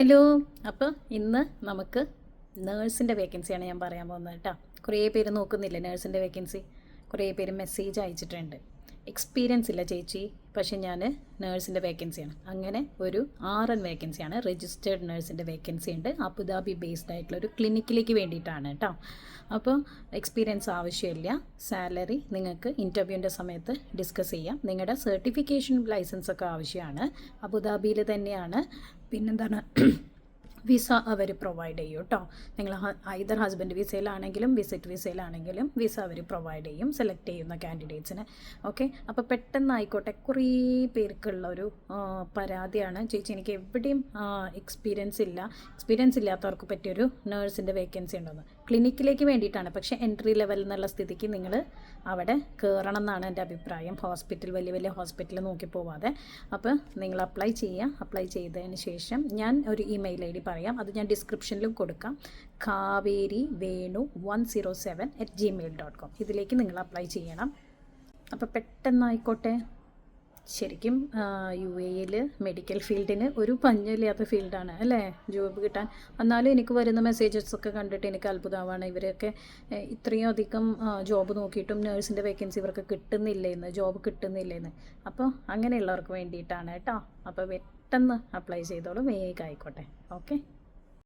Hello. അപ്പോൾ ഇന്ന് നമുക്ക് നേഴ്സിൻ്റെ വേക്കൻസിയാണ് ഞാൻ പറയാൻ പോകുന്നത് കേട്ടോ. കുറേ പേര് നോക്കുന്നില്ല നേഴ്സിൻ്റെ വേക്കൻസി. കുറേ പേര് മെസ്സേജ് അയച്ചിട്ടുണ്ട്. എക്സ്പീരിയൻസ് ഇല്ല ചേച്ചി, പക്ഷെ ഞാൻ നേഴ്സിൻ്റെ വേക്കൻസിയാണ്. അങ്ങനെ ഒരു 6 വേക്കൻസിയാണ്. രജിസ്റ്റേർഡ് നേഴ്സിൻ്റെ വേക്കൻസി ഉണ്ട്. അബുദാബി ബേസ്ഡ് ആയിട്ടുള്ള ഒരു ക്ലിനിക്കിലേക്ക് വേണ്ടിയിട്ടാണ് കേട്ടോ. അപ്പോൾ എക്സ്പീരിയൻസ് ആവശ്യമില്ല. സാലറി നിങ്ങൾക്ക് ഇൻ്റർവ്യൂവിൻ്റെ സമയത്ത് ഡിസ്കസ് ചെയ്യാം. നിങ്ങളുടെ സർട്ടിഫിക്കേഷൻ ലൈസൻസൊക്കെ ആവശ്യമാണ്. അബുദാബിയിൽ തന്നെയാണ്. പിന്നെന്താണ്, വിസ അവർ പ്രൊവൈഡ് ചെയ്യും കേട്ടോ. നിങ്ങൾ ഐദർ ഹസ്ബൻഡ് വിസയിലാണെങ്കിലും വിസിറ്റ് വിസയിലാണെങ്കിലും വിസ അവർ പ്രൊവൈഡ് ചെയ്യും സെലക്ട് ചെയ്യുന്ന കാൻഡിഡേറ്റ്സിന്. ഓക്കെ. അപ്പോൾ പെട്ടെന്നായിക്കോട്ടെ. കുറേ പേർക്കുള്ള ഒരു പരാതിയാണ്, ചേച്ചി എനിക്ക് എവിടെയും എക്സ്പീരിയൻസ് ഇല്ലാത്തവർക്ക് പറ്റിയൊരു നേഴ്സിൻ്റെ വേക്കൻസി ഉണ്ടെന്ന്. ക്ലിനിക്കിലേക്ക് വേണ്ടിയിട്ടാണ്, പക്ഷേ എൻട്രി ലെവൽ എന്നുള്ള സ്ഥിതിക്ക് നിങ്ങൾ അവിടെ കയറണം എന്നാണ് എൻ്റെ അഭിപ്രായം. വലിയ വലിയ ഹോസ്പിറ്റൽ നോക്കി പോവാതെ. അപ്പോൾ നിങ്ങൾ അപ്ലൈ ചെയ്തതിന് ശേഷം ഞാൻ ഒരു ഇമെയിൽ ID പറയാം, അത് ഞാൻ ഡിസ്ക്രിപ്ഷനിലും കൊടുക്കാം. kaveri107@gmail.com. ഇതിലേക്ക് നിങ്ങൾ അപ്ലൈ ചെയ്യണം. അപ്പോൾ പെട്ടെന്നായിക്കോട്ടെ. ശരിക്കും UAE മെഡിക്കൽ ഫീൽഡിന് ഒരു പഞ്ഞില്ലാത്ത ഫീൽഡാണ് അല്ലേ, ജോബ് കിട്ടാൻ. എന്നാലും എനിക്ക് വരുന്ന മെസ്സേജസൊക്കെ കണ്ടിട്ട് എനിക്ക് അത്ഭുതമാണ്. ഇവരൊക്കെ ഇത്രയും അധികം ജോബ് നോക്കിയിട്ടും നേഴ്സിൻ്റെ വേക്കൻസി ഇവർക്ക് ജോബ് കിട്ടുന്നില്ലെന്ന്. അപ്പോൾ അങ്ങനെയുള്ളവർക്ക് വേണ്ടിയിട്ടാണ് കേട്ടോ. അപ്പോൾ പെട്ടെന്ന് അപ്ലൈ ചെയ്തോളൂ, വേഗം ആയിക്കോട്ടെ. ഓക്കെ.